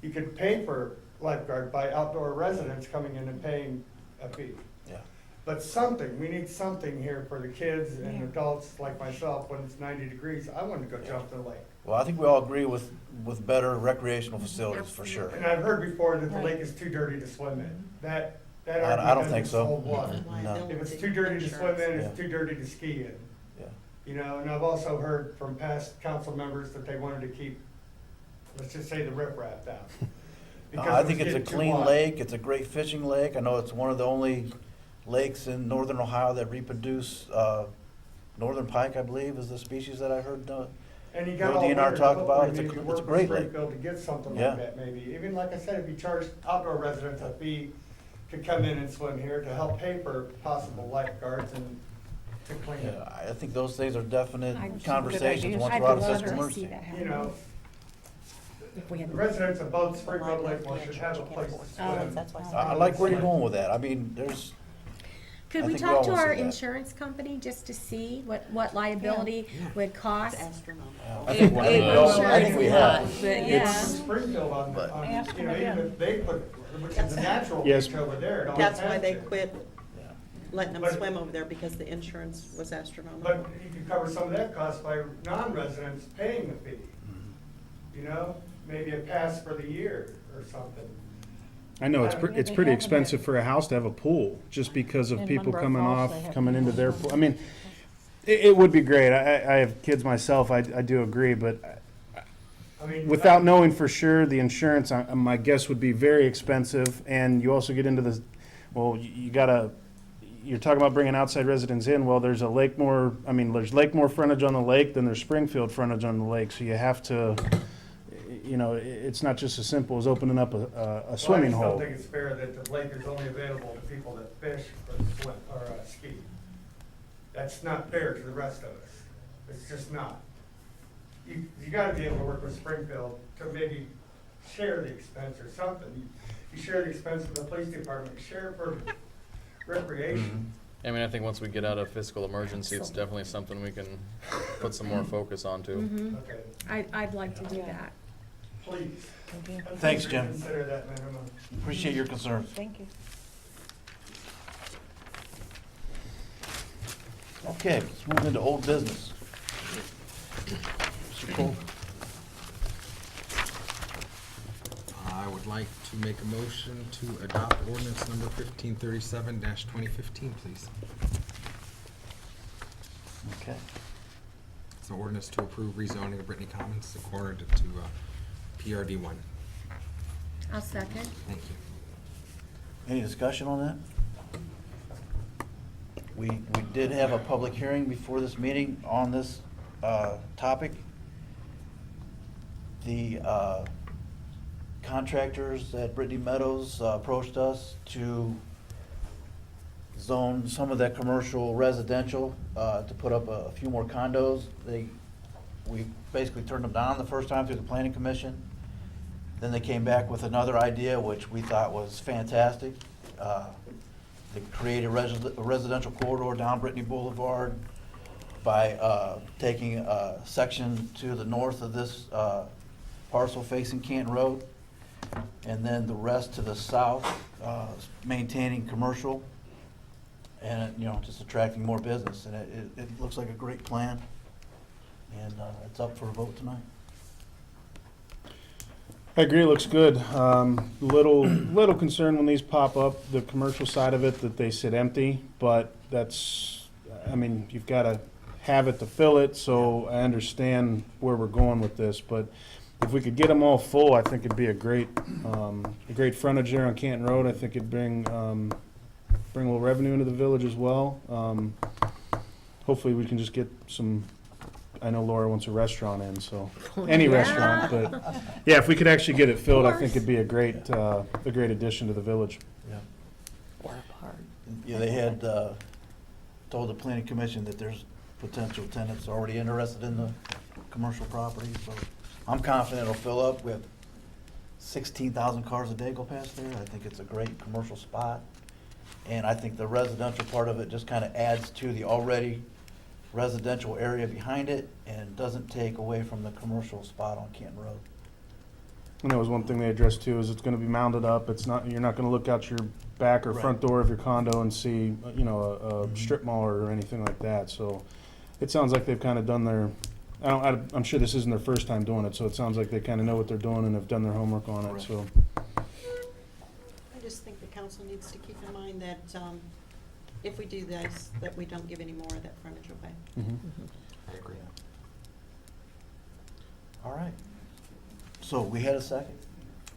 You could pay for lifeguard by outdoor residents coming in and paying a fee. Yeah. But we need something here for the kids and adults like myself, when it's 90 degrees, I want to go jump in the lake. Well, I think we all agree with better recreational facilities, for sure. And I've heard before that the lake is too dirty to swim in. That I argument don't think doesn't so. hold water. No. If it's too dirty to swim in, it's Yeah. too dirty to ski in. Yeah. You know, and I've also heard from past council members that they wanted to keep, let's just say, the riprap out. Because I it was think it's a getting too clean hot. lake. It's a great fishing lake. I know it's one of the only lakes in northern Ohio that reproduce, northern pike, I believe, is the species that I heard. And you got Bill all DNR winter talk to about it. maybe It's a to work with great lake. Springfield to get something Yeah. like that maybe. Even like I said, if you charge outdoor residents a fee to come in and swim here to help pay for possible lifeguards and to clean it. Yeah, I think those things are definite I'd- conversations ideas. once I'd we're out of love fiscal to emergency. see that happen. You know, If we the had. residents of both Springfield and Lakemore should have a place to swim. I like where you're going with that. I mean, there's, Could I we think we talk all to wanna our see that. insurance company just to see what liability would cost? I think we I think we have. But yeah. Springfield on, But- Ask you know, them even again. if they put, which is a natural Yes. beach over there. it always That's why has they been. quit Yeah. letting them But- swim over there, because the insurance was astronomical. But you could cover some of that cost by non-residents paying a fee. Mm-hmm. You know, maybe a pass for the year or something. I know, it's Yeah, it's they pretty have them at- expensive for a house to have a pool, just because of In people Monroe coming Falls, off, they have coming into pools. their pool. I mean, it would be great. I have kids myself, I do agree, but I mean. without knowing for sure, the insurance, my guess would be very expensive, and you also get into the, well, you gotta, you're talking about bringing outside residents in, well, there's a Lakemore, there's Lakemore frontage on the lake, then there's Springfield frontage on the lake, so you have to, it's not just as simple as opening up a swimming Well, I hole. just don't think it's fair that the lake is only available to people that fish or swim, or ski. That's not fair to the rest of us. It's just not. You gotta be able to work with Springfield to maybe share the expense or something. You share the expense with the police department, share it for recreation. I mean, I think once we get out of fiscal emergency, it's definitely something we can put some more focus onto. Okay, I'd like to do that. please. Thanks, Please Jim. Consider that minimum. Appreciate your concerns. Thank you. Okay, let's move into old business. Mr. Cole? I would like to make a motion to adopt ordinance number 1537-2015, please. Okay. It's an ordinance to approve rezoning of Brittany Commons, the corner to PRD 1. I'll second. Thank you. Any discussion on that? We did have a public hearing before this meeting on this topic. The contractors at Brittany Meadows approached us to zone some of that commercial residential to put up a few more condos. They We basically turned them down the first time through the planning commission. Then they came back with another idea, which we thought was fantastic. To create a residential corridor down Brittany Boulevard by taking a section to the north of this parcel facing Canton Road, and then the rest to the south, maintaining commercial, and, you know, just attracting more business. And it looks like a great plan, and it's up for a vote tonight. I agree, it looks good. Little concern when these pop up, the commercial side of it, that they sit empty, but that's, I mean, you've gotta have it to fill it, so I understand where we're going with this, but if we could get them all full, I think it'd be a great frontage there on Canton Road. I think it'd bring a little revenue into the village as well. Hopefully we can just get some, I know Laura wants a restaurant in, so, any restaurant, but, yeah, if we could actually get it filled, I think it'd be a great addition to the village. Yeah. Or a park. Yeah, they had told the planning commission that there's potential tenants already interested in the commercial property, so I'm confident it'll fill up. We have 16,000 cars a day go past there. I think it's a great commercial spot. And I think the residential part of it just kind of adds to the already residential area behind it and doesn't take away from the commercial spot on Canton Road. And that was one thing they addressed too, is it's gonna be mounted up. It's not, you're not gonna look out your back or front door of your condo and see, you know, a strip mall or anything like that. So it sounds like they've kind of done their, I'm sure this isn't their first time doing it, so it sounds like they kind of know what they're doing and have done their homework on it, Correct. so. I just think the council needs to keep in mind that if we do this, that we don't give any more of that frontage away. Mhm. I agree. All right. So we had a second?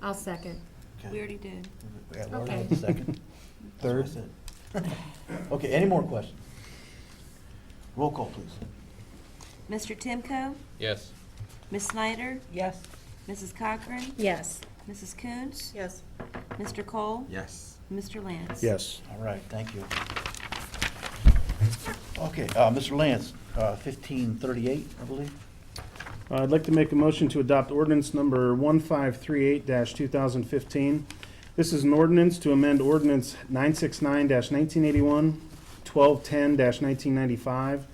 I'll second. Okay. We already did. Yeah, Laura Okay. had the second. Third. That's what I said. Okay, any more questions? Roll call, please. Mr. Timko? Yes. Ms. Snyder? Yes. Mrs. Cochran? Yes. Mrs. Coons? Yes. Mr. Cole? Yes. Mr. Lance? Yes. All right, thank you. Okay, Mr. Lance, 1538, I believe. I'd like to make a motion to adopt ordinance number 1538-2015. This is an ordinance to amend ordinance 969-1981, 1210-1995,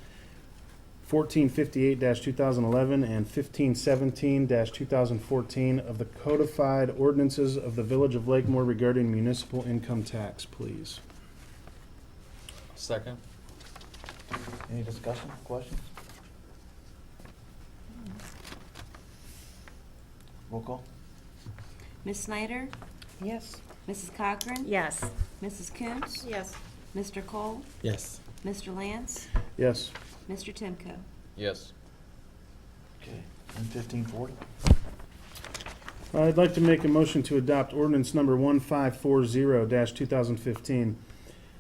1458-2011, and 1517-2014 of the codified ordinances of the Village of Lakemore regarding municipal income tax, please. Second? Any discussion, questions? Roll call. Ms. Snyder? Yes. Mrs. Cochran? Yes. Mrs. Coons? Yes. Mr. Cole? Yes. Mr. Lance? Yes. Mr. Timko? Yes. Okay, and 1540. I'd like to make a motion to adopt ordinance number 1540-2015.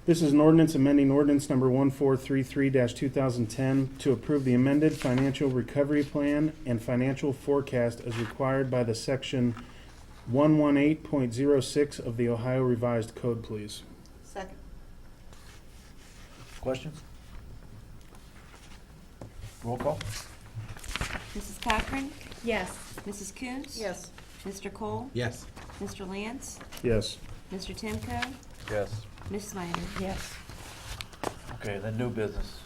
This is an ordinance amending ordinance number 1433-2010 to approve the amended financial recovery plan and financial forecast as required by the section 118.06 of the Ohio Revised Code, please. Second. Questions? Roll call. Mrs. Cochran? Yes. Mrs. Coons? Yes. Mr. Cole? Yes. Mr. Lance? Yes. Mr. Timko? Yes. Ms. Snyder? Yes. Okay, then new business.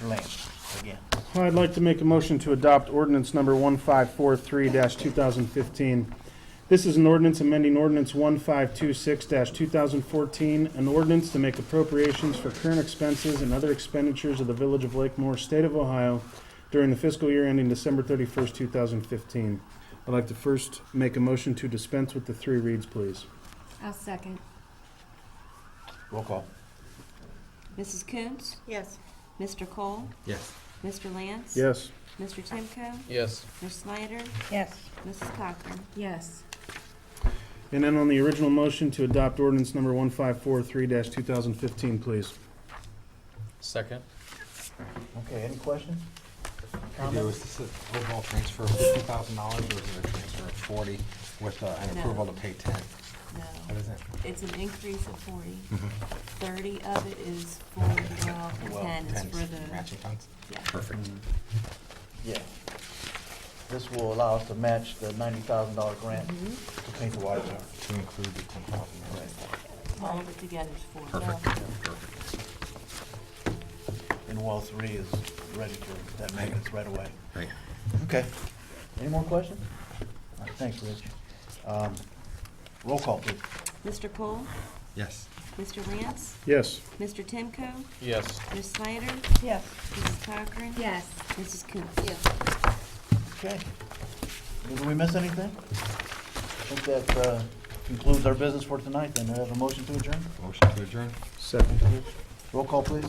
Mr. Lance, again. I'd like to make a motion to adopt ordinance number 1543-2015. This is an ordinance amending ordinance 1526-2014, an ordinance to make appropriations for current expenses and other expenditures of the Village of Lakemore, State of Ohio, during the fiscal year ending December 31st, 2015. I'd like to first make a motion to dispense with the three reads, please. I'll second. Roll call. Mrs. Coons? Yes. Mr. Cole? Yes. Mr. Lance? Yes. Mr. Timko? Yes. Ms. Snyder? Yes. Mrs. Cochran? Yes. And then on the original motion to adopt ordinance number 1543-2015, please. Second? Okay, any questions? Was this an overall transfer of $50,000 or is it a transfer of 40 with an No. approval to pay 10? No. What is it? It's an increase of 40. Mhm. 30 of it is for the well, and Well, 10 is 10 for the, matching funds? yeah. Perfect. Yeah. This will allow us to match the $90,000 grant to paint the water tower. To include the 10,000. All of it together is four. Perfect, perfect. And well 3 is ready for that maintenance right away. Right. Okay. Any more questions? All right, thanks, Rich. Roll call, please. Mr. Cole? Yes. Mr. Lance? Yes. Mr. Timko? Yes. Ms. Snyder? Yes. Mrs. Cochran? Yes. Mrs. Coombs? Yes. Okay. Did we miss anything? I think that concludes our business for tonight, then. Do I have a motion to adjourn? Motion to adjourn? Second. Roll call, please.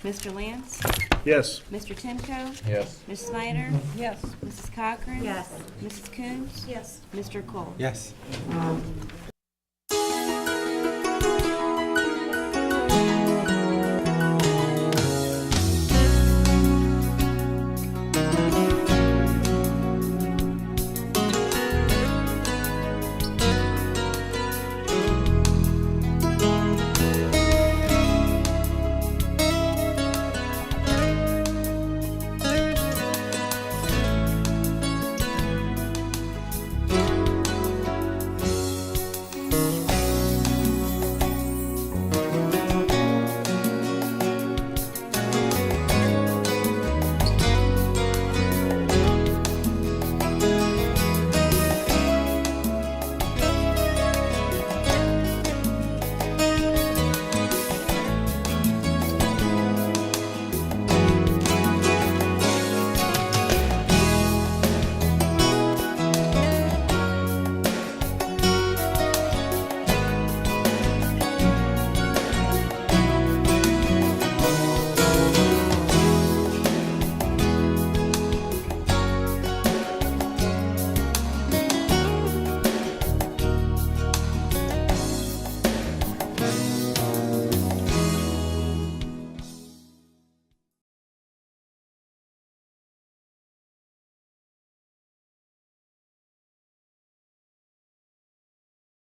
Mr. Lance? Yes. Mr. Timko? Yes. Ms. Snyder? Yes. Mrs. Cochran? Yes. Mrs. Coombs? Yes. Mr. Cole? Yes.